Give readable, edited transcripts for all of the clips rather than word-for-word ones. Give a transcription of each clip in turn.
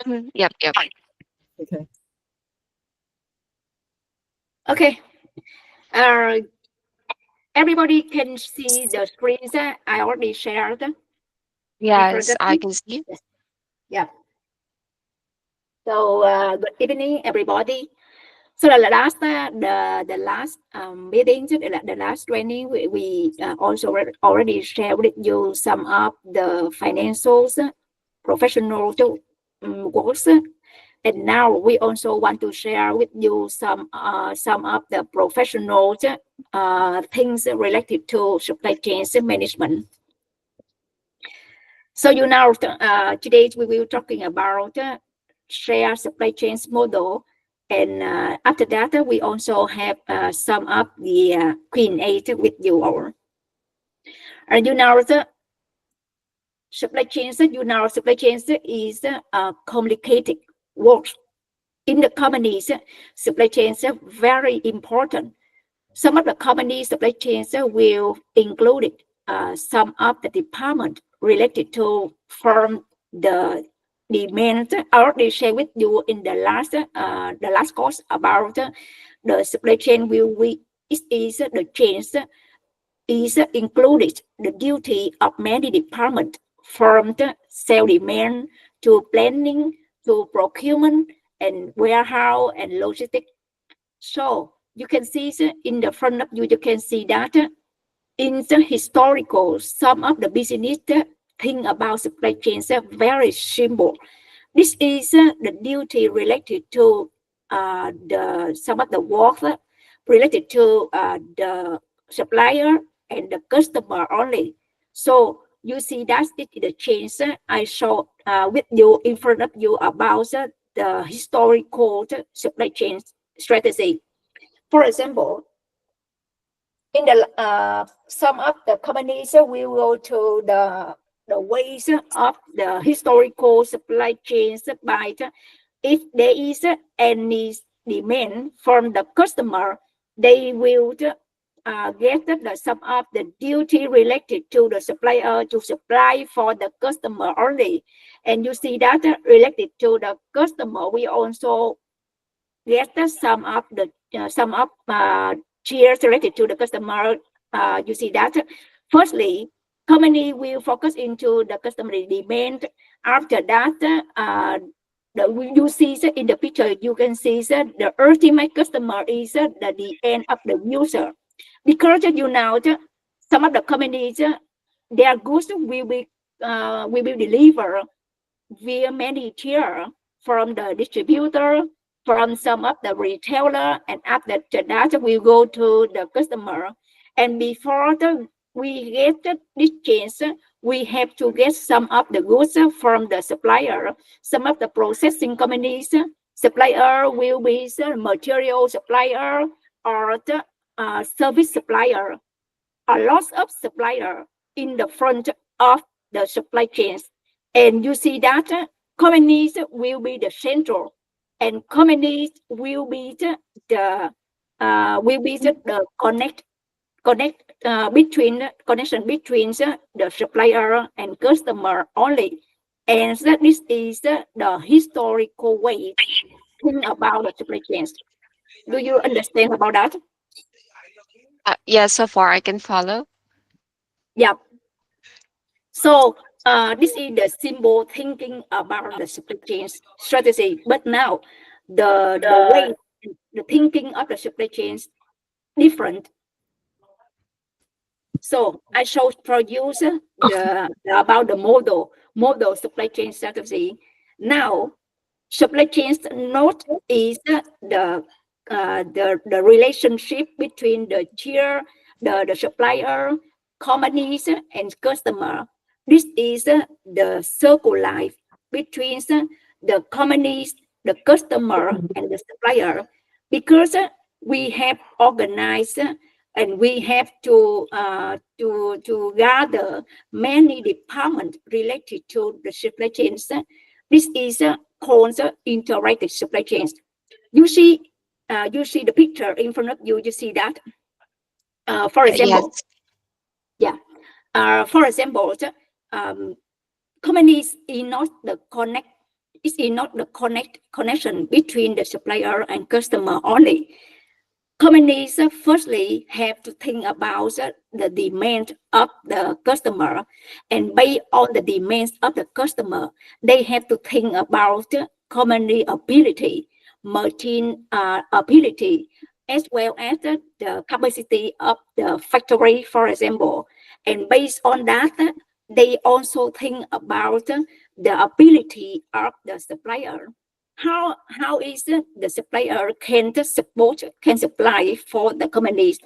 Yep, yep. Okay. Okay. Uh, Everybody can see the screens that I already shared in front Yes, of I you. can see. Yes. Yeah. So good evening, everybody. So the last meeting, the last training, we also already shared with you some of the financials, professional works, and now we also want to share with you some of the professional things related to supply chain management. So today we will talking about share supply chains model, and after that we also have some of the Q&A with you all. The supply chains. Supply chains is complicated work in the companies. Supply chains are very important. Some of the companies supply chains will include some of the department related to from the demand. I already shared with you in the last course about the supply chain will we is the change is included the duty of many departments from the sales demand to planning to procurement and warehouse and logistics. So you can see in the front of you, you can see that in the historical, some of the business think about supply chains are very simple. This is the duty related to the some of the work related to the supplier and the customer only. So you see that it is the change I show with you in front of you about the historical supply chain strategy. For example, in the some of the companies will go to the ways of the historical supply chains by if there is any demand from the customer, they will get some of the duty related to the supplier to supply for the customer only. And you see that related to the customer, we also get some of cheers related to the customer. You see that firstly, company will focus into the customer demand. After that, you see in the picture, you can see that the ultimate customer is the end of the user. Because some of the companies, their goods will be delivered via many tiers from the distributor, from some of the retailer, and after that we go to the customer. And before we get this change, we have to get some of the goods from the supplier. Some of the processing companies, supplier will be the material supplier or the service supplier. A lot of supplier in the front of the supply chains. And you see that companies will be the central, and companies will be the connection between the supplier and customer only. And that this is the historical way to think about the supply chains. Do you understand about that? Yeah, so far I can follow. Yeah. So this is the simple thinking about the supply chain strategy. But now the way the thinking of the supply chains different. So I shall produce about the model supply chain strategy. Now supply chains note is the relationship between the tier, the supplier, companies, and customer. This is the circle life between the companies, the customer, and the supplier, because we have organized and we have to gather many departments related to the supply chains. This is called interactive supply chains. You see, you see the picture in front of you. You see that, for Yes. example, yeah. For example, companies is not the connect It is not the connection between the supplier and customer only. Companies firstly have to think about the demand of the customer, and based on the demands of the customer, they have to think about company ability, margin ability, as well as the capacity of the factory, for example. And based on that, they also think about the ability of the supplier. How is the supplier can supply for the companies,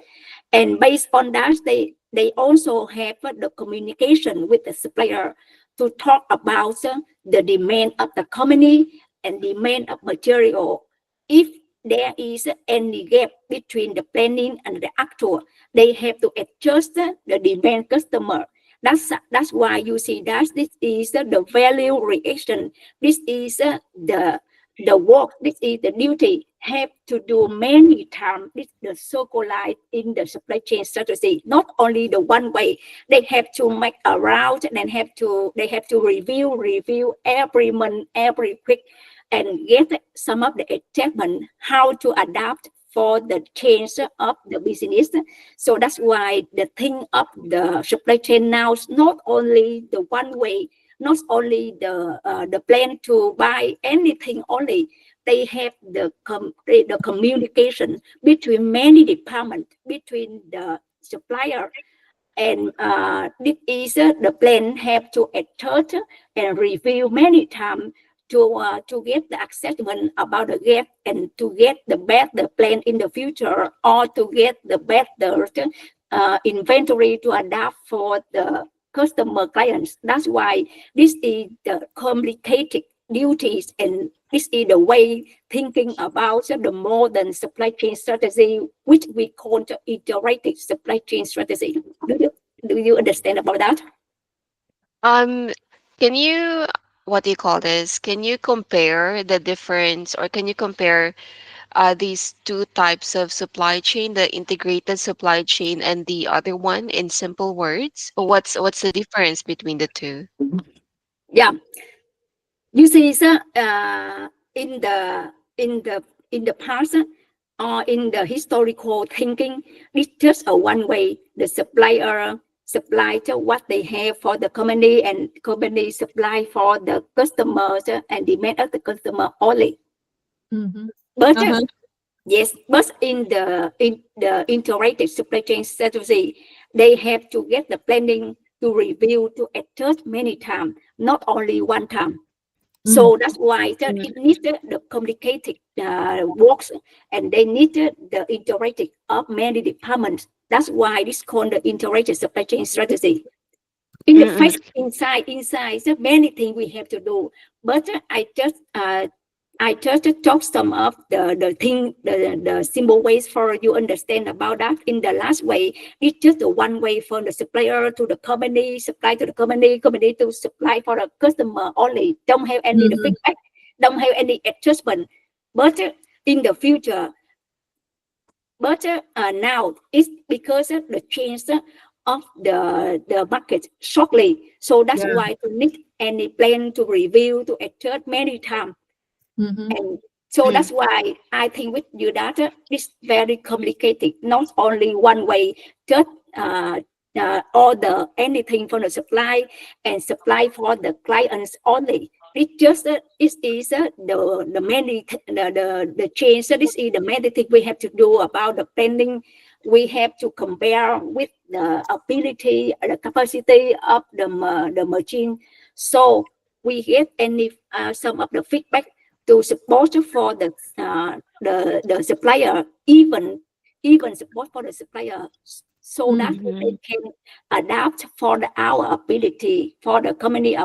and based on that they also have the communication with the supplier to talk about the demand of the company and demand of material. If there is any gap between the planning and the actual, they have to adjust the demand customer. That's why you see that this is the value reaction. This is the work, this is the duty, have to do many times. This is the circle line in the supply chain strategy, not only the one way. They have to make a route, and they have to review every month, every week, and get some of the adjustment, how to adapt for the change of the business. So that's why the thing of the supply chain now is not only the one way, not only the plan to buy anything only. They have the communication between many departments, between the supplier, and this is the plan have to adjust and review many times to get the assessment about the gap, and to get the better plan in the future, or to get the better inventory to adapt for the customer clients. That's why this is the complicated duties, and this is the way thinking about the modern supply chain strategy, which we call the integrated supply chain strategy. Do you understand about that? Um, can you, what do you call this? Can you compare the difference, or can you compare these two types of supply chain, the integrated supply chain and the other one, in simple words? Or what's the difference between the two? Yeah, you see, in the past, or in the historical thinking, it's just a one way. The supplier supply to what they have for the company, and company supply for the customers, and demand of the customer only. Mhm. But Uh-huh. yes, but in the integrated supply chain strategy, they have to get the planning to review, to adjust many times, not only one time. So that's why Mm. it needs the complicated works, and they need the integrated of many departments. That's why it's called the integrated supply chain strategy. In the Mm-mm. face, inside, so many things we have to do. But I just talk some of the thing, the simple ways for you understand about that. In the last way, it's just the one way from the supplier to the company, supply to the company, company to supply for the customer only. Don't have any the Mhm. feedback, don't have any adjustment. But in the future, but now it's because the change of the market shortly. So that's Yeah. why you need any plan to review, to adjust many times. Mhm. And so Mm. that's why I think with you that it's very complicated, not only one way, just order anything from the supply and supply for the clients only. It just it is the many the change. So this is the many things we have to do about the planning. We have to compare with the ability, the capacity of the machine. So we get any some of the feedback to support for the supplier, even support for the supplier, so that they Mhm. can adapt for our ability, for the company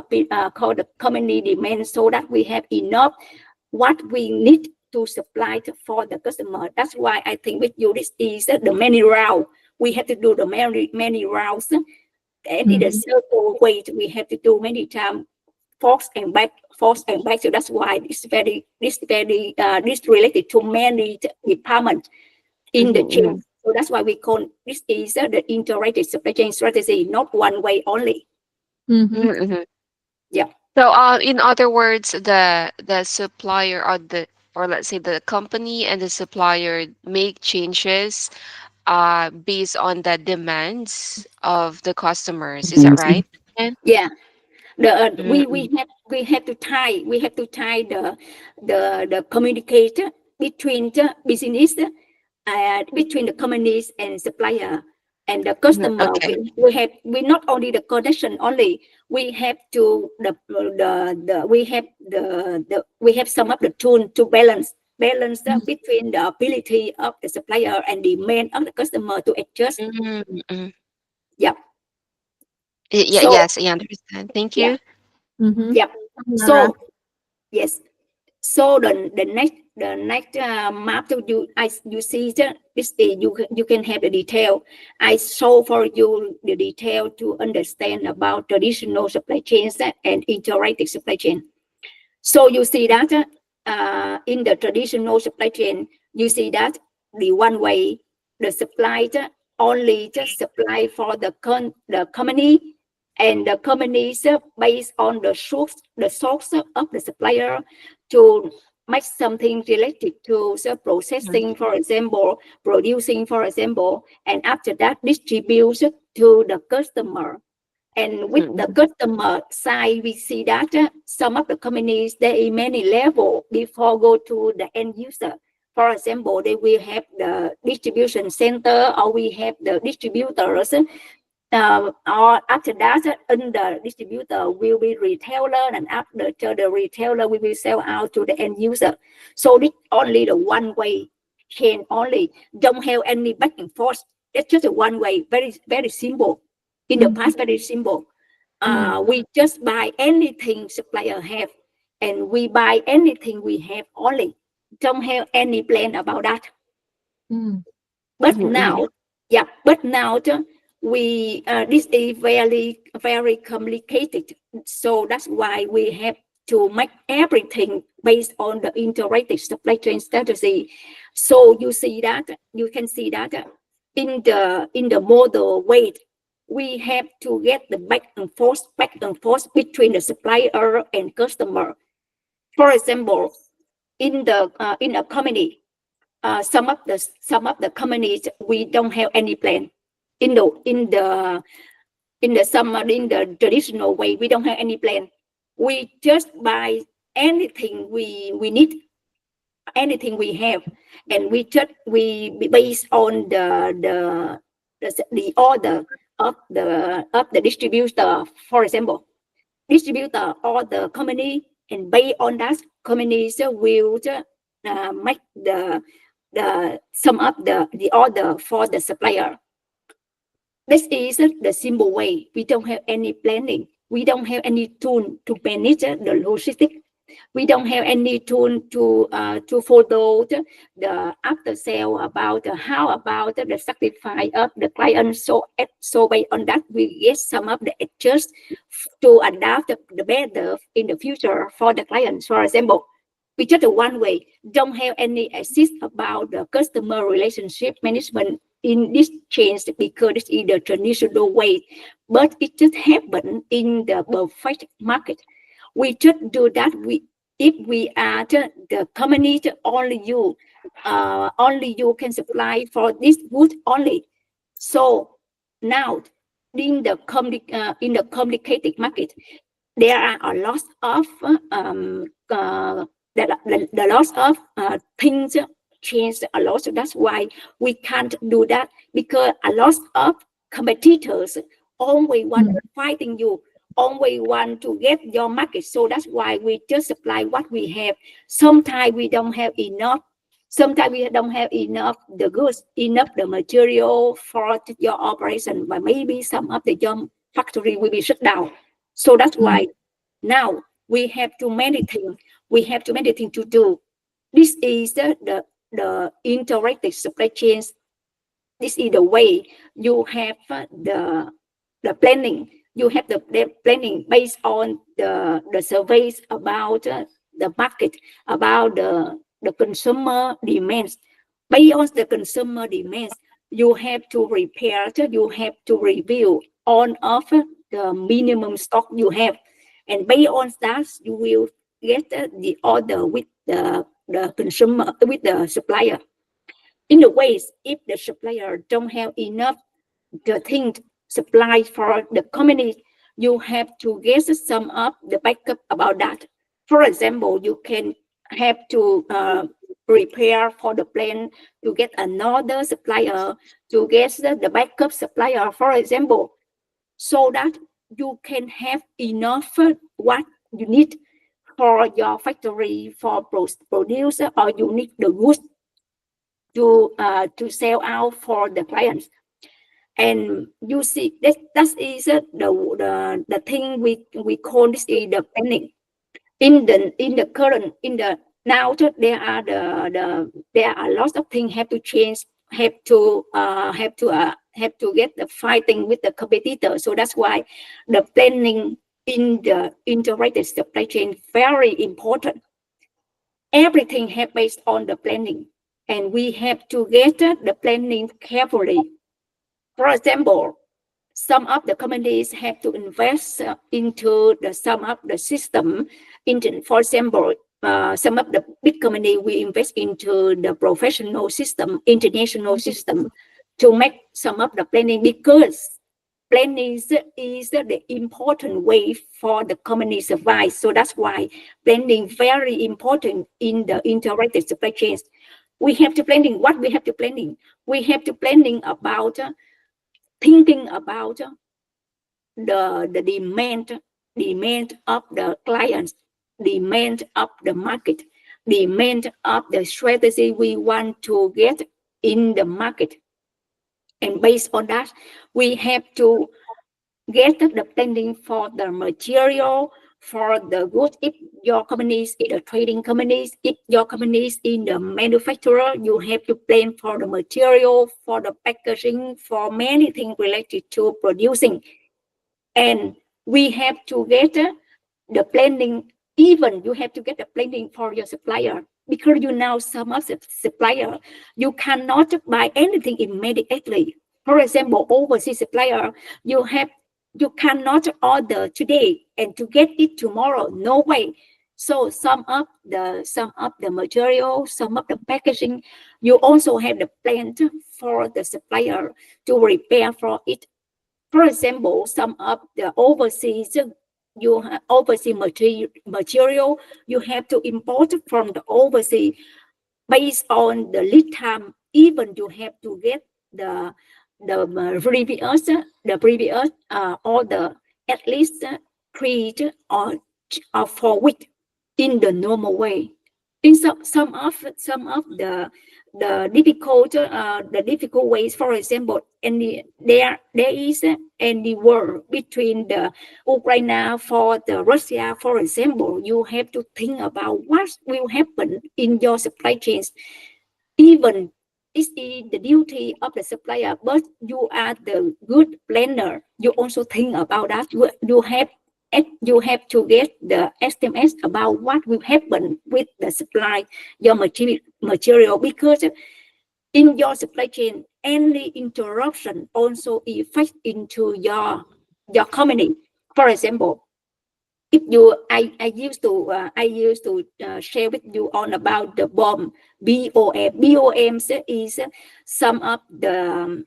called the company demand, so that we have enough what we need to supply for the customer. That's why I think with you this is the many round. We have to do the many rounds, and in the Mhm. circle way we have to do many times, force and back, force and back. So that's why this related to many departments in the chain. Mhm. So that's why we call this is the integrated supply chain strategy, not one way only. Mhm. Mhm. Yeah. So, in other words, the supplier or the or let's say the company and the supplier make changes based on the demands of the customers. Is that right? And Yeah, mm-mm, we have to tie the communicate between the business, between the companies and supplier and the customer. okay. We not only the connection only, we have to we have some of the tool to balance between the ability of the supplier and demand of the customer to adjust. Mm-mm. Yeah. Yeah, So yes, I understand. Thank yeah, you. Mm-hmm. yeah. So yes. So the next map that you see this you can have the detail. I show for you the detail to understand about traditional supply chains and integrated supply chain. So you see that in the traditional supply chain, you see that the one way the supply only just supply for the company, and the companies based on the source of the supplier to make something related to the processing, for example, producing, for example, and after that distribute to the customer. And with the Mm-mm. customer side, we see that some of the companies, they many level before go to the end user. For example, they will have the distribution center, or we have the distributors, or after that, in the distributor will be retailer, and after the retailer we will sell out to the end user. So this only the one way chain only, don't have any back and forth. It's just a one way, very simple. In the Mm-hmm. past, very simple. Mm-hmm. We just buy anything supplier have, and we buy anything we have only. Don't have any plan about that. But Mm-mm. now, yeah, but now we this is very complicated. So that's why we have to make everything based on the integrated supply chain strategy. So you can see that in the model way, we have to get the back and forth between the supplier and customer. For example, in a company, some of the companies we don't have any plan. In the traditional way, we don't have any plan. We just buy anything we need, anything we have, and we based on the order of the distributor. For example, distributor or the company, and based on that, companies will make the sum up the order for the supplier. This is the simple way. We don't have any planning. We don't have any tool to manage the logistics. We don't have any tool to follow the after sale about how about the sacrifice of the client. So based on that, we get some of the adjust to adapt the better in the future for the clients. For example, we just a one way, don't have any assist about the customer relationship management in this change, because it's in the traditional way, but it just happened in the perfect market. We just do that. If we are the company, only you can supply for this good only. So now in the complicated market, there are a lot of the loss of things change a lot. So that's why we can't do that, because a lot of competitors always want fighting you, always want to get your market. So that's why we just supply what we have. Sometimes we don't have enough. Sometimes we don't have enough the goods, enough the material for your operation, but maybe some of the your factory will be shut down. So that's why now we have too many things. We have too many things to do. This is the integrated supply chains. This is the way you have the planning. You have the planning based on the surveys about the market, about the consumer demands. Based on the consumer demands, you have to repair, you have to review on of the minimum stock you have, and based on that, you will get the order with the consumer, with the supplier. In the ways, if the supplier don't have enough the thing supply for the company, you have to get some of the backup about that. For example, you can have to prepare for the plan to get another supplier, to get the backup supplier, for example, so that you can have enough what you need for your factory for produce, or you need the goods to sell out for the clients. And you see that is the thing we call this is the planning. In the current, in the now there are there are lots of things have to change, have to get the fighting with the competitor. So that's why the planning in the integrated supply chain very important. Everything have based on the planning, and we have to get the planning carefully. For example, some of the companies have to invest into some of the system. For example, some of the big company will invest into the professional system, international system, to make some of the planning, because planning is the important way for the company survive. So that's why planning very important in the integrated supply chains. We have to planning. What we have to planning? We have to planning about thinking about the demand of the clients, demand of the market, demand of the strategy we want to get in the market. And based on that, we have to get the planning for the material, for the goods. If your company is in a trading companies, if your company is in the manufacturer, you have to plan for the material, for the packaging, for many things related to producing. And we have to get the planning. Even you have to get the planning for your supplier, because you know some of the supplier, you cannot buy anything immediately. For example, overseas supplier, you cannot order today and to get it tomorrow. No way. So some of the material, some of the packaging, you also have the plan for the supplier to prepare for it. For example, some of the overseas material, you have to import from the overseas based on the lead time. Even you have to get the previous order at least 3 or 4 weeks in the normal way. In some of the difficult ways, for example, there is any war between the Ukraine for the Russia, for example, you have to think about what will happen in your supply chains. Even it's the duty of the supplier, but you are the good planner. You also think about that. You have to get the estimates about what will happen with the supply, your material, because in your supply chain, any interruption also affect into your company. For example, if you, I used to share with you on about the BOM. BOM is some of the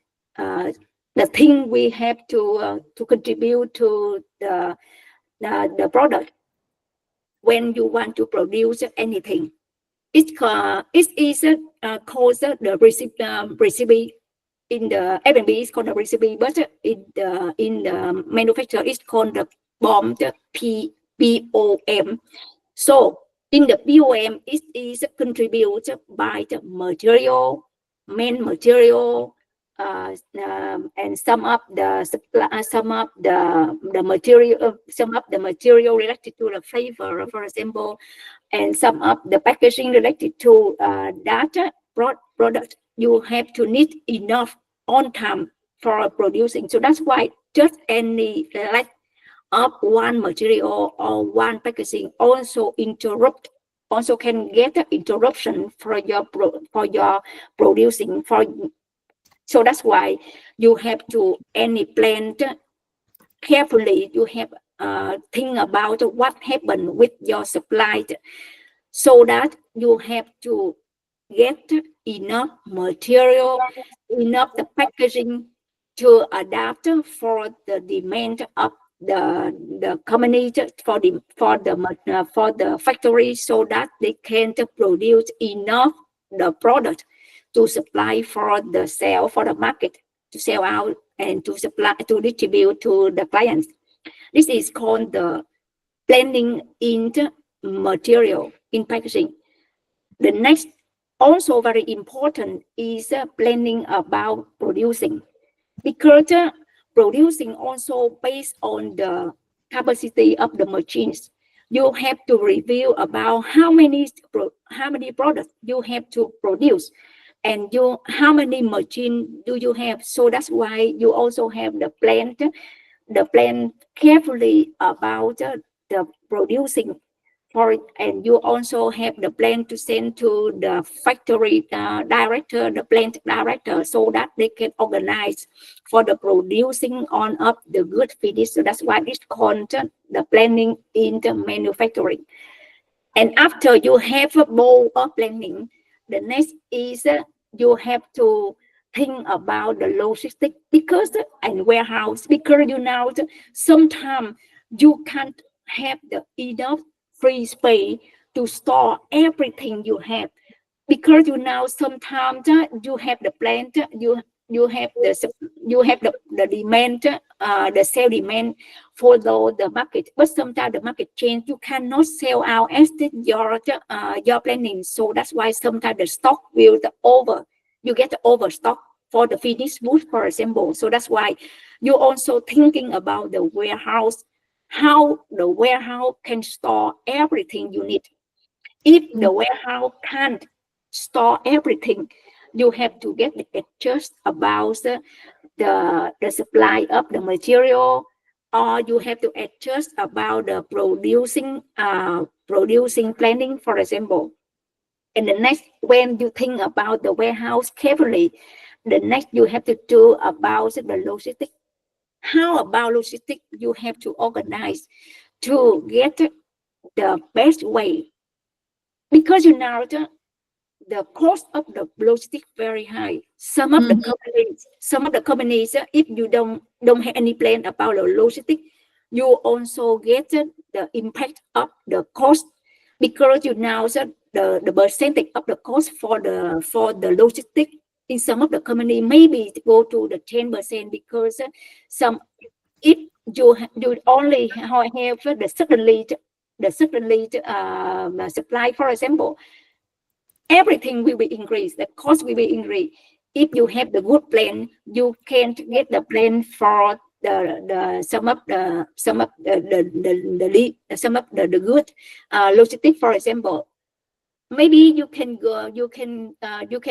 thing we have to contribute to the product when you want to produce anything. It is called the recipe. In the F&B it's called the recipe, but in the manufacturer it's called the BOM, the BOM. So in the BOM, it is contributed by the material, main material, and some of the supply, some of the material, some of the material related to the flavor, for example, and some of the packaging related to that product. You have to need enough on time for producing. So that's why just any lack of one material or one packaging also can get an interruption for your producing. So that's why you have to any plan carefully. You have think about what happened with your supply, so that you have to get enough material, enough the packaging to adapt for the demand of the company, for the factory, so that they can produce enough the product to supply for the sale, for the market, to sell out and to supply, to distribute to the clients. This is called the blending in the material in packaging. The next, also very important, is planning about producing, because producing also based on the capacity of the machines. You have to review about how many products you have to produce, and how many machines do you have. So that's why you also have the plan carefully about the producing for it, and you also have the plan to send to the factory director, the plant director, so that they can organize for the producing on of the good finish. So that's why it's called the planning in the manufacturing. And after you have a bowl of planning, the next is you have to think about the logistics, because and warehouse, because sometimes you can't have the enough free space to store everything you have, because sometimes you have the plant, you have the demand, the sale demand, follow the market, but sometimes the market change, you cannot sell out as your planning. So that's why sometimes the stock will you get the overstock for the finished goods, for example. So that's why you also thinking about the warehouse, how the warehouse can store everything you need. If the warehouse can't store everything, you have to get adjust about the supply of the material, or you have to adjust about the producing planning, for example. And the next, when you think about the warehouse carefully, the next you have to do about the logistics. How about logistics? You have to organize to get the best way, because the cost of the logistics very high. Some of the companies, if you don't have any plan about the logistics, you also get the impact of the cost, because the percentage of the cost for the logistics in some of the company maybe go to the 10%, because some, if you only have the suddenly supply, for example, everything will be increased, the cost will be increased. If you have the good plan, you can get the plan for the some of the good logistic, for example. Maybe you can go, you can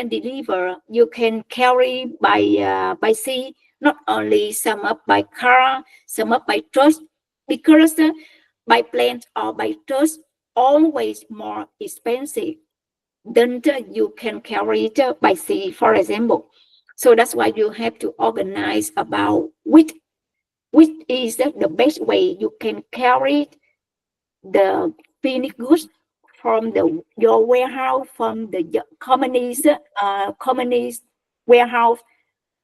deliver, you can carry by sea, not only some up by car, some up by truck, because by plane or by truck always more expensive than you can carry it by sea, for example. So that's why you have to organize about which is the best way you can carry the finished goods from your warehouse, from the company's warehouse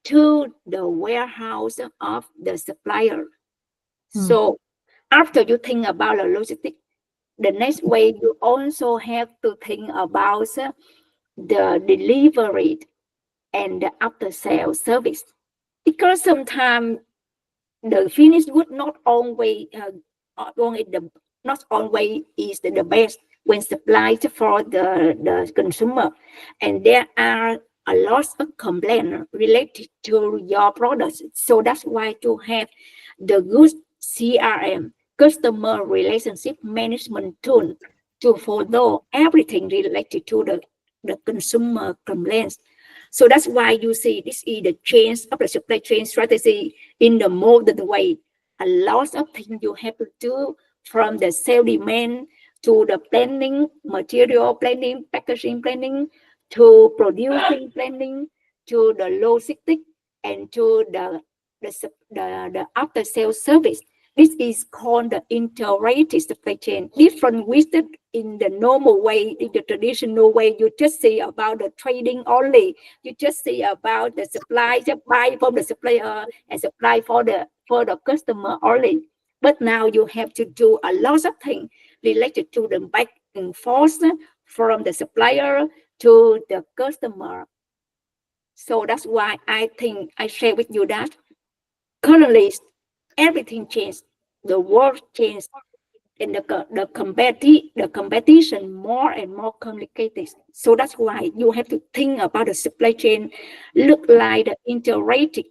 to the warehouse of the supplier. So after you think about the logistics, the next way you also have to think about the delivery and the after sale service, because sometimes the finished good not always is the best when supplied for the consumer, and there are a lot of complaints related to your products. So that's why to have the good CRM, customer relationship management tool, to follow everything related to the consumer complaints. So that's why you see this is the change of the supply chain strategy in the modern way. A lot of things you have to do, from the sale demand to the planning, material planning, packaging planning, to producing planning, to the logistics, and to the after sale service. This is called the integrated supply chain. Different with it in the normal way, in the traditional way, you just see about the trading only. You just see about the supply, just buy from the supplier and supply for the customer only. But now you have to do a lot of things related to the back and forth from the supplier to the customer. So that's why I think I share with you that currently everything changed, the world changed, and the competition more and more complicated. So that's why you have to think about the supply chain, look like the integrated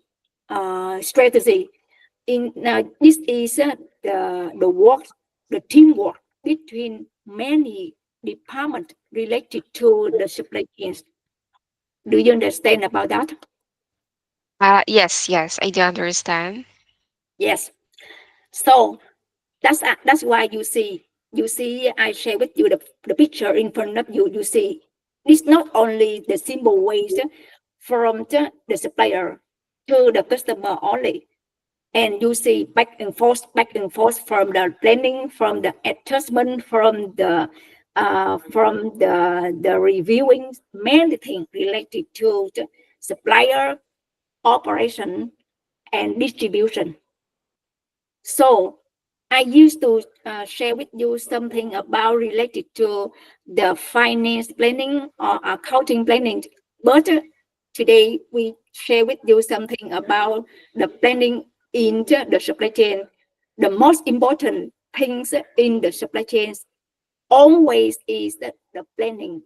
strategy. In this is the work, the teamwork between many departments related to the supply chains. Do you understand about that? Yes, yes, I do understand. Yes. So that's why you see I share with you the picture in front of you. You see it's not only the simple ways from the supplier to the customer only, and you see back and forth from the planning, from the adjustment, from the reviewing, many things related to the supplier, operation, and distribution. So I used to share with you something about related to the finance planning or accounting planning, but today we share with you something about the planning in the supply chain. The most important things in the supply chains always is the planning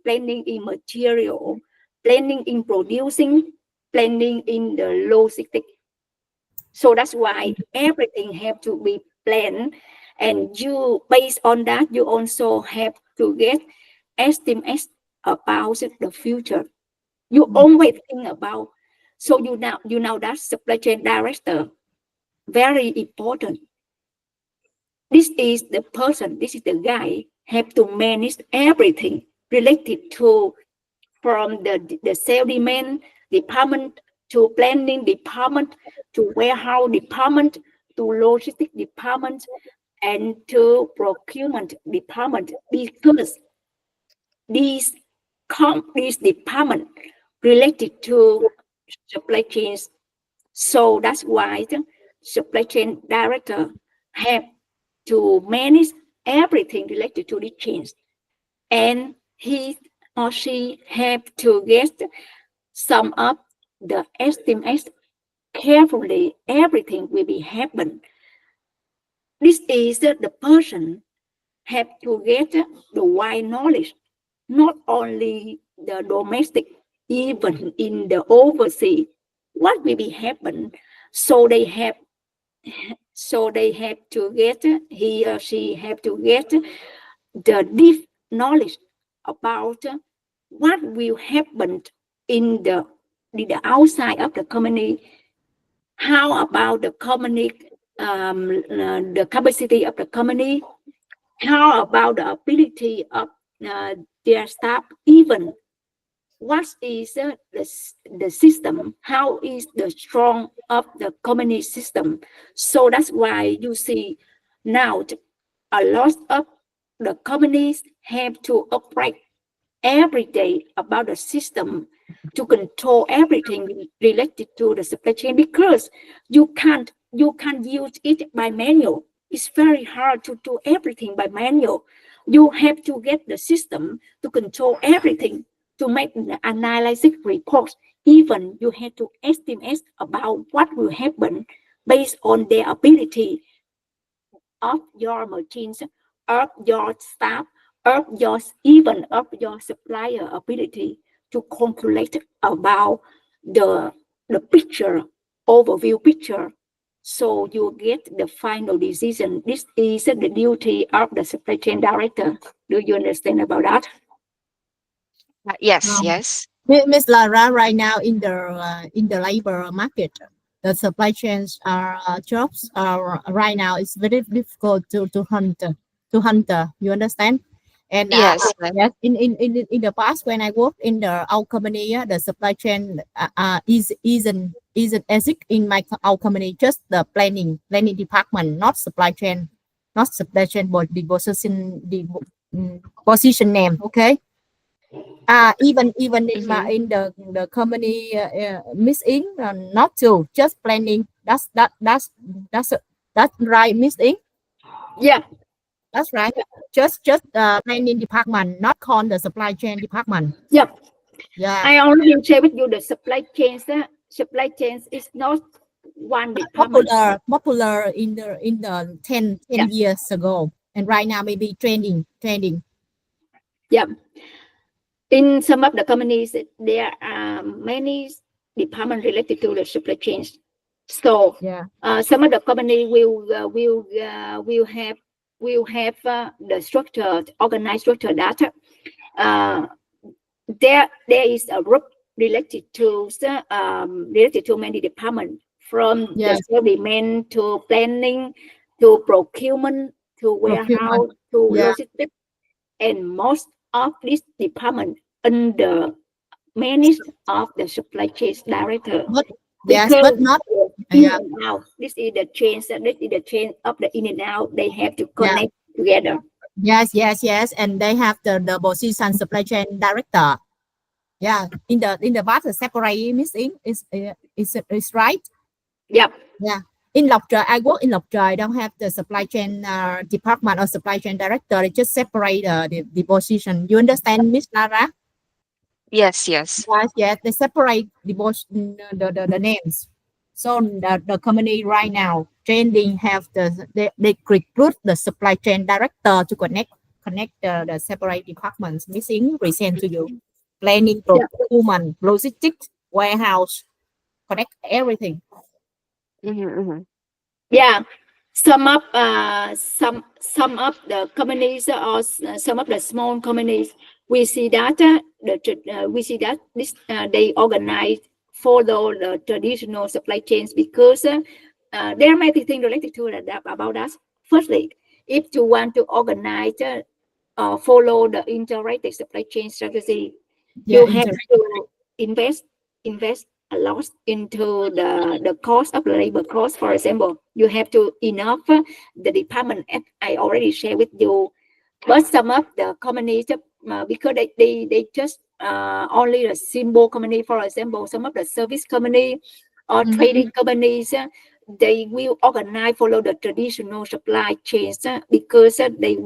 in material, planning in producing, planning in the logistics. So that's why everything have to be planned, and you based on that you also have to get estimates about the future. You always think about, so you know that supply chain director very important. This is the person, this is the guy have to manage everything related to, from the sales demand department to planning department to warehouse department to logistics department and to procurement department, because these these department related to supply chains. So that's why the supply chain director have to manage everything related to the chains, and he or she have to get sum up the estimates carefully. Everything will be happen. This is the person have to get the wide knowledge, not only the domestic, even in the overseas, what will be happen. So they have to get, he or she have to get the deep knowledge about what will happen in the outside of the company. How about the company, the capacity of the company? How about the ability of their staff? Even what is the system? How is the strong of the company system? So that's why you see now a lot of the companies have to operate every day about the system to control everything related to the supply chain, because you can't use it by manual. It's very hard to do everything by manual. You have to get the system to control everything, to make the analysis reports. Even you have to estimate about what will happen based on their ability of your machines, of your staff, of your, even of your supplier ability to calculate about the picture, overview picture. So you get the final decision. This is the duty of the supply chain director. Do you understand about that? Yes, Um, yes. Miss Lara, right now in the labor market, the supply chains are jobs are right now it's very difficult to hunt. You understand? And Yes. yes, in the past when I worked in our company, the supply chain isn't ethic in our company. Just the planning department, not supply chain, but the position name. Okay. Even in my Mm-hmm. in the company Miss Ing, not to just planning. That's that's right, Miss Ing. Yeah, That's right. Just planning department, not called the supply chain department. yeah. Yeah, I already share with you the supply chains. Supply chains is not one department. popular in the Yeah, 10 years ago, and right now maybe trending. yeah. In some of the companies, there are many departments related to the supply chains. So Yeah, some of the company will have the structure, organized structure data. Uh, there is a group related to many departments, from the yes, demand to planning to procurement to procurement. warehouse to Yeah, logistics, and most of these departments under managed of the supply chain director, but yes, because but not. in Yeah, and out, this is the chain of the in and out, they have to yeah, connect together. yes, and they have the position supply chain director. Yeah, in the past, separate missing is right. Yep. Yeah. In Lộc Trời, I work in Lộc Trời. Don't have the supply chain department or supply chain director. They just separate the position. You understand, Miss Lara? Yes, yes. Yes. They separate the names. So the company right now trending have they recruit the supply chain director to connect the separate departments. Missing present to you planning, Yeah. procurement, logistics, warehouse, connect everything. Mm-hmm, mm-hmm. Yeah, some of the companies, or some of the small companies, we see that we see that this they organize follow the traditional supply chains, because there are many things related to that about us. Firstly, if you want to organize follow the integrated supply chain strategy, Yeah, you have to invest invest a lot into the cost of the labor cost. For example, you have to enough the department, as I already shared with you. But some of the companies, because they just only a symbol company. For example, some of the service company or Mhm. trading companies, they will organize follow the traditional supply chains, because they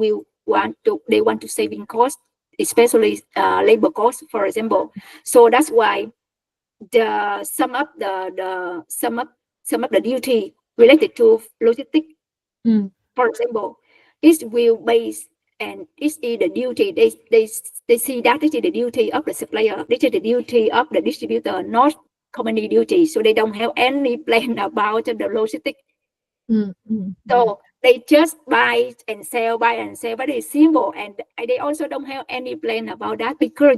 want to saving cost, especially labor cost, for example. So that's why the some of the duty related to logistics, Mm. for example, it will base, and this is the duty, they see that this is the duty of the supplier, this is the duty of the distributor, not company duty. So they don't have any plan about the logistics. Yeah. So they just buy and sell, very simple. And they also don't have any plan about that, because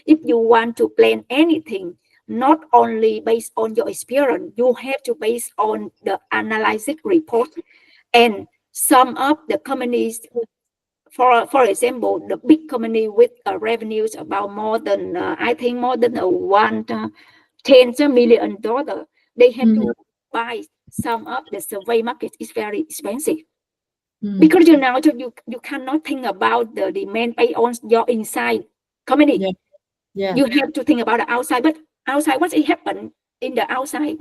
if you want to plan anything, not only based on your experience, you have to base on the analysis report. And some of the companies, for example, the big company with revenues about more than I think more than one $10 million, they have Mhm. to buy some of the survey market is very expensive, Mm. because you cannot think about the demand based on your inside company. Yeah, yeah. You have to think about the outside. But outside, what it happened in the outside,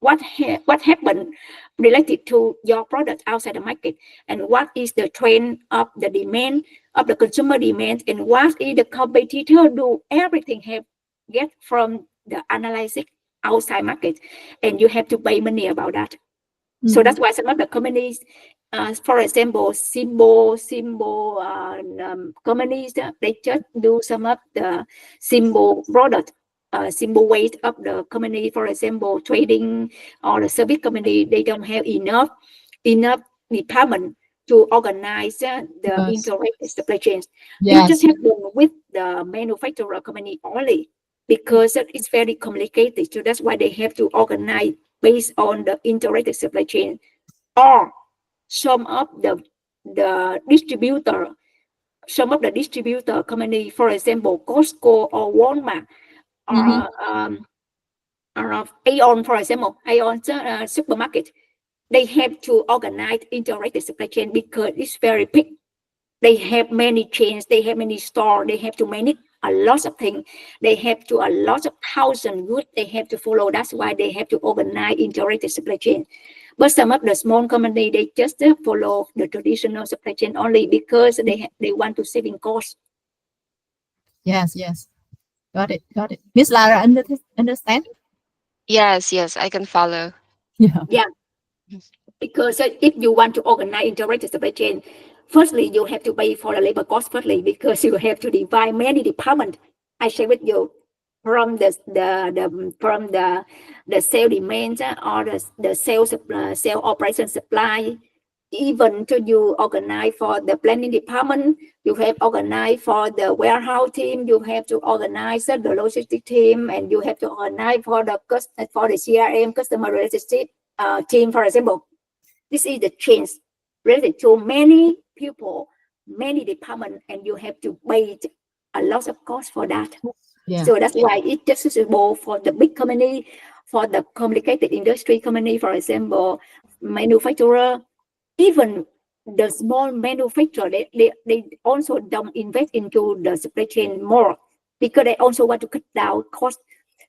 what happened related to your product outside the market, and what is the trend of the demand of the consumer demand, and what is the competitor do. Everything have get from the analysis outside market, and you have to pay money about that. So Mhm. that's why some of the companies, for example, symbol companies, they just do some of the symbol product, symbol weight of the company. For example, trading or the service company, they don't have enough department to organize the Yes, integrated supply chains. You just yes. have them with the manufacturer company only, because it's very complicated. So that's why they have to organize based on the integrated supply chain, or some of the distributor some of the distributor company, for example, Costco or Walmart or Aeon, for example, Aeon supermarket, they have to organize integrated supply chain because it's very big. They have many chains, they have many stores, they have to manage a lot of things. They have to a lot of thousand goods they have to follow. That's why they have to organize integrated supply chain. But some of the small company, they just follow the traditional supply chain only because they want to saving costs. Yes, yes. Got it, got it. Miss Lara, understand? Yes, yes, I can follow. Yeah. Yeah, because if you want to organize integrated supply chain, firstly you have to pay for the labor cost firstly, because you have to divide many departments. I share with you, from the sale demand or the sales sale operation supply, even to you organize for the planning department, you have organized for the warehouse team, you have to organize the logistic team, and you have to organize for the CRM, customer relationship team, for example. This is the change related to many people, many departments, and you have to pay a lot of cost for that. Yeah. So that's why it's just suitable for the big company, for the complicated industry company, for example, manufacturer, even the small manufacturer, they also don't invest into the supply chain more because they also want to cut down cost.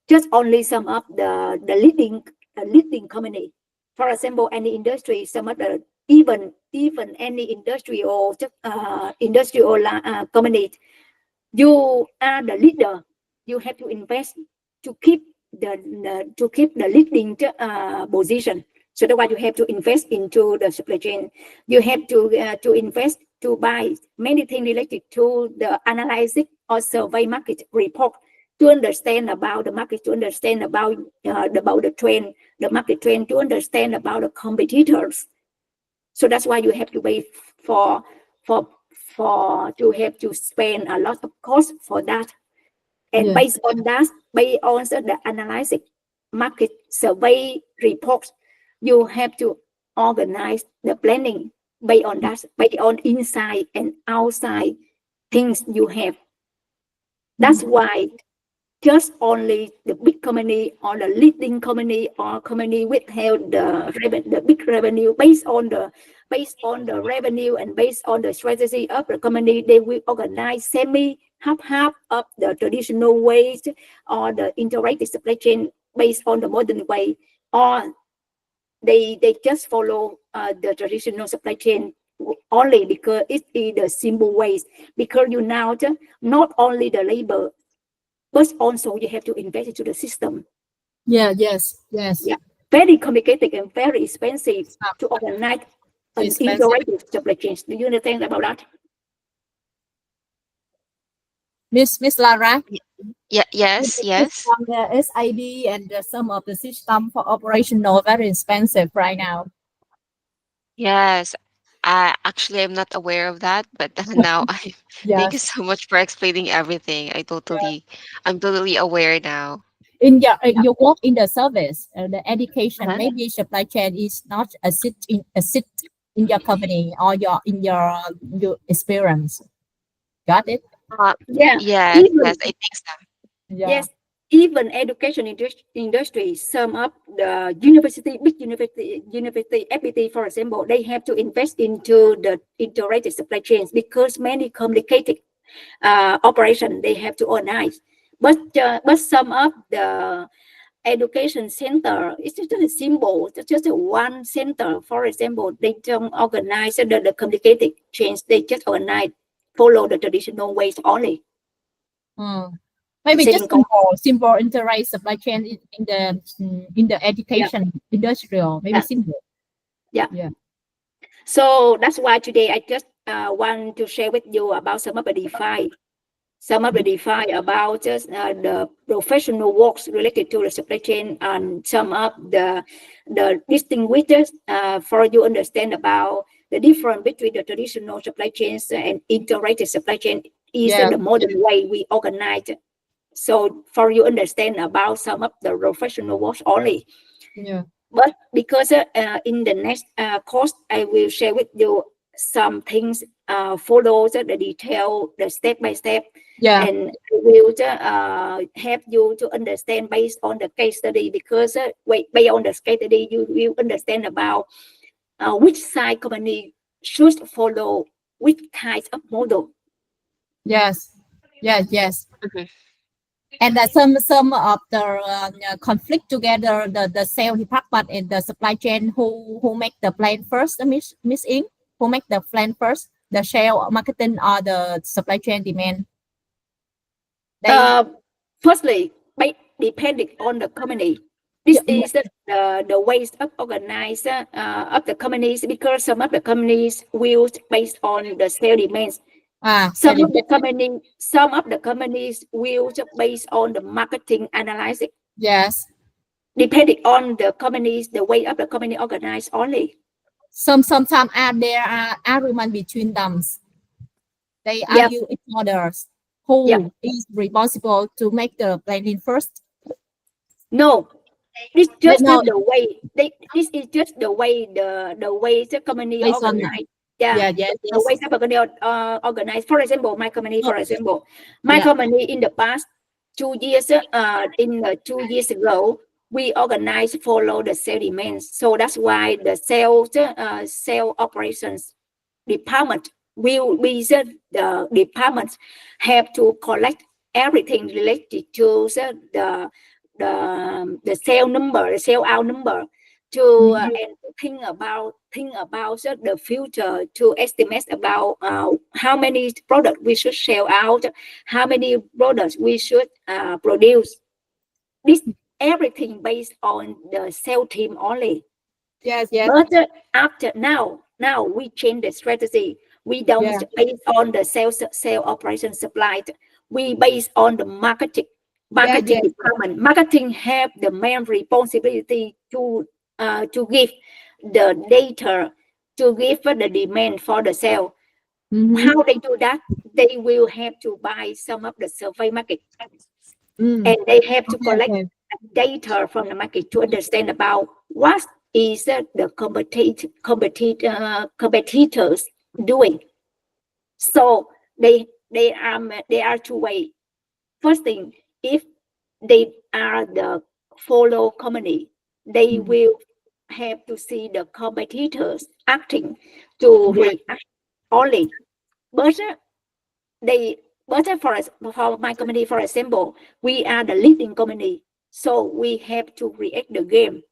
Just only some of the leading company, for example, any industry, some of the even any industrial company, you are the leader, you have to invest to keep the leading position. So that's why you have to invest into the supply chain. You have to invest to buy many things related to the analysis or survey market report, to understand about the market, to understand about the trend, the market trend, to understand about the competitors. So that's why you have to pay for for to have to spend a lot of cost for that. And Yeah. based on that, based on the analysis market survey reports, you have to organize the planning based on that, based on inside and outside things you have. That's why just only the big company or the leading company or company withheld the big revenue, based on the revenue and based on the strategy of the company, they will organize semi half of the traditional ways or the integrated supply chain based on the modern way, or they just follow the traditional supply chain only because it is the simple ways. Because you now not only the labor, but also you have to invest into the system. Yeah, yes, yes. Yeah, very complicated and very expensive to organize Too an expensive. integrated supply chain. Do you understand about that? Miss Lara, Yeah, the yes, yes. system, the SID and some of the system for operational very expensive right now. Yes. Actually, I'm not aware of that, but now I thank you Yes. so much for explaining everything. I'm totally aware now. In your Yeah, you work in the service, the education, Uh-huh. maybe supply chain is not a sit in your company or your experience. Got it? Uh, yeah. yes, Even yes, I think so. Yeah. yes, even education industry, some of the university, big university FPT, for example, they have to invest into the integrated supply chains because many complicated operation they have to organize. But some of the education center, it's just a symbol, it's just a one center. For example, they don't organize the complicated chains, they just organize, follow the traditional ways only, Mm. Maybe saving just cost. simple integrate supply chain in the Yeah, education industrial. Maybe yeah, simple. yeah. Yeah. So that's why today I just want to share with you about some of the define about just the professional works related to the supply chain, and some of the distinguishes for you understand about the difference between the traditional supply chains and integrated supply chain is Yeah. the modern way we organize. So for you understand about some of the professional works only. Yeah. But because in the next course, I will share with you some things follow the detail, the step by step, Yeah. and will help you to understand based on the case study, because based on the case study you will understand about which side company should follow which kinds of model. Yes. Yes. Yes. Mhm. And that some of the conflict together, the sales department and the supply chain, who make the plan first, Miss Ing, who make the plan first, the sales, marketing, or the supply chain demand. They Uh, Firstly, depending on the company, this yeah, is the ways of organize of the companies, because some of the companies will based on the sales demands. sales Some of the companies will just based on the marketing analysis. yes. Depending on the companies, the way of the company organized only. Sometimes there are argument between them. They Yeah, argue each others. yeah. Who is responsible to make the planning first? No, this They just know the way they. This is just the way the company based on organized. Yeah, yeah, yes, the yes. way the company organized. For example, my company. Oh, For example, my yeah. company in the past 2 years. In 2 years ago, we organized follow the sales demands. So that's why the sales operations department will be the departments have to collect everything related to the sale number, the sale out number, to Mhm. and think about the future, to estimate about how many products we should sell out, how many products we should produce. This everything based on the sale team only. Yes, yes, But after now we change the strategy. We don't yeah, based on the sale operation supplied. We based on the yeah, marketing yes. department. Marketing have the main responsibility to give the data, to give the demand for the sale. Mm-hmm. How they do that? They will have to buy some of the survey market, Mm. and they have to Okay, collect okay. data from the market to understand about what is the competitors doing. So they are two ways. First thing, if they are the follow company, they Mm. will have to see the competitors acting to Yeah, react only. But they for my company, for example, we are the leading company, so we have to react the game.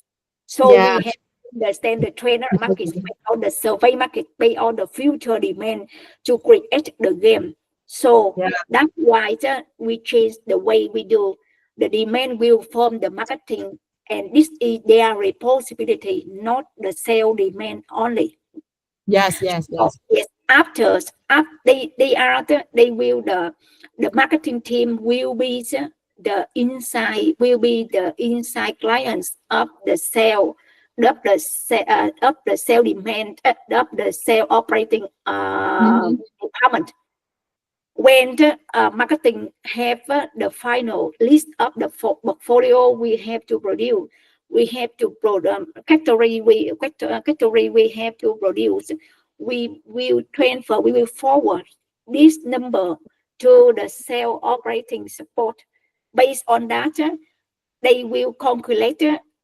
So yeah, we have to understand the trainer market based on the survey market, based on the future demand, to create the game. So yeah. that's why we change the way we do. The demand will form the marketing, and this is their responsibility, not the sale demand only. Yes, yes, Oh, yes. yes, they will the marketing team will be the inside clients of the sale, of the sale demand, of the sale operating Mm-hmm. department. When the marketing have the final list of the portfolio we have to produce, we have to produce category we have to produce, we will transfer, we will forward this number to the sale operating support. Based on that, they will calculate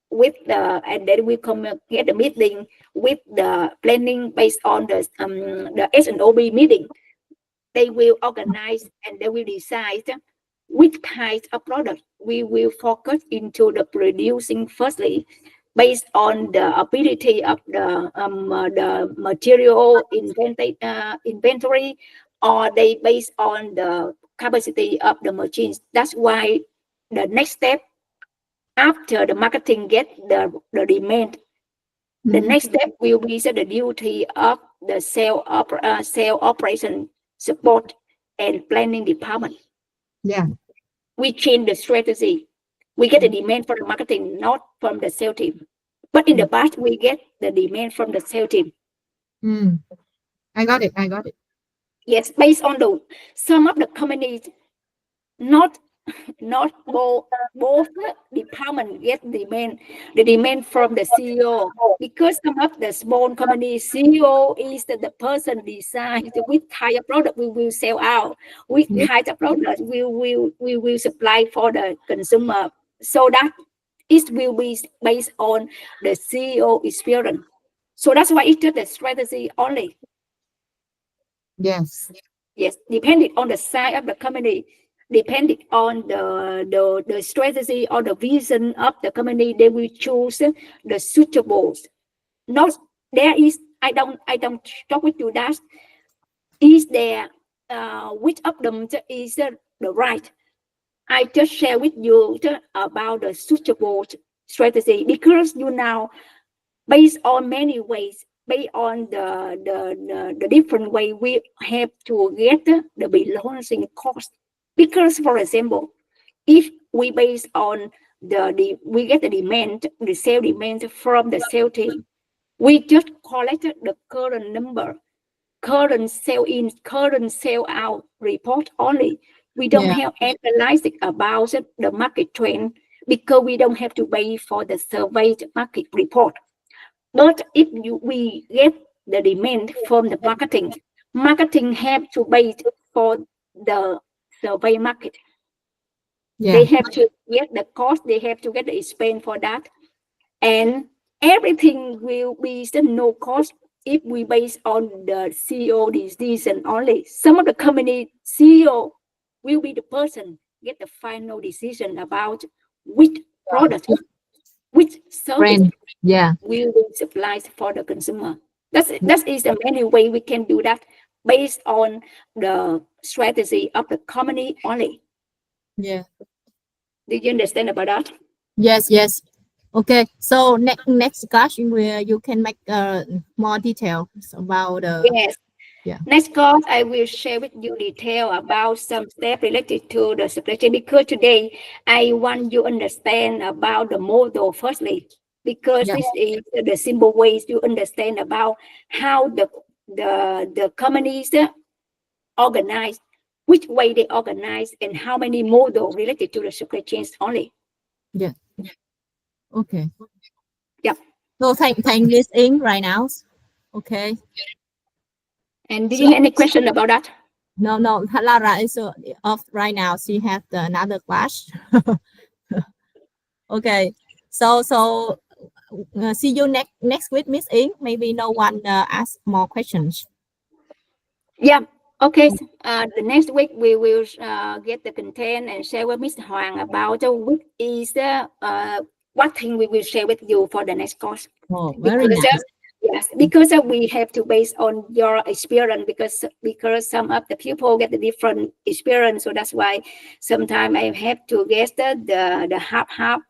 with the, and then we come get a meeting with the planning based on the S&OB meeting. They will organize and they will decide which types of product we will focus into the producing firstly, based on the ability of the material inventory, or they based on the capacity of the machines. That's why the next step, after the marketing get the demand, the Mm-hmm. next step will be the duty of the sale operation support and planning department. Yeah. We change the strategy. We get the demand from the marketing, not from the sales team. But in the past, we get the demand from the sales team. Mm. I got it. I got it. Yes, based on the some of the companies not not both department get the demand from the CEO, because some of the small company CEO is the person decide which type of product we will sell out, which type of product we will supply for the consumer. So that it will be based on the CEO experience. So that's why it's the strategy only. Yes. Yes, depending on the size of the company, depending on the strategy or the vision of the company, they will choose the suitable. Not there is I don't talk with you that is there which of them is the right. I just share with you about the suitable strategy, because you now based on many ways, based on the different way we have to get the balancing cost. Because for example, if we base on we get the demand, the sale demand from the sales team, we just collect the current number, current sale in, current sale out report only. We don't have analyzing about the market trend, because we don't have to pay for the survey market report. But if we get the demand from the marketing have to pay for the survey market. They have to get the cost, they have to get the expense for that. And everything will be no cost if we base on the CEO decision only. Some of the company CEO will be the person get the final decision about which product, which service will be supplied for the consumer. That is the many way we can do that based on the strategy of the company only. Yeah. Did you understand about that? Yes. Okay. So next discussion where you can make more details about yes. Next course, I will share with you detail about some steps related to the supply chain, because today I want you understand about the model firstly, because this is the simple ways to understand about how the companies organize, which way they organize, and how many model related to the supply chains only. Yeah. Okay. Yeah. So thank Miss Ying right now. Okay. And do you have any question about that? No. Lara is off right now. She has another class. Okay. So see you next week, Miss Ying. Maybe no one ask more questions. Yeah. Okay. The next week we will get the content and share with Mr. Hoàng about what is the what thing we will share with you for the next course. Oh, very nice. Yes, because we have to base on your experience, because some of the people get the different experience, so that's why sometimes I have to get the half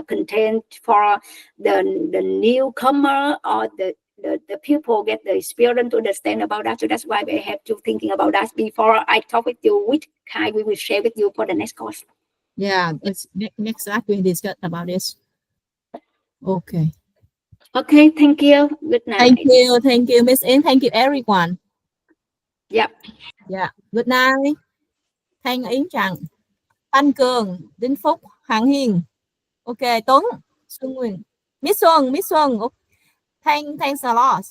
content for the newcomer, or the people get the experience to understand about that. So that's why I have to thinking about that before I talk with you which kind we will share with you for the next course. Yeah, it's next time we discuss about this. Okay. Okay, thank you. Good night. Thank you, Miss Ying. Thank you, everyone. Yeah. Yeah. Good night. Thanh Yến Trần, Anh Cường, Đinh Phúc, Hoàng Hiền. Okay, Tuấn, Xuân Nguyên, Miss Xuân. Thanks a lot.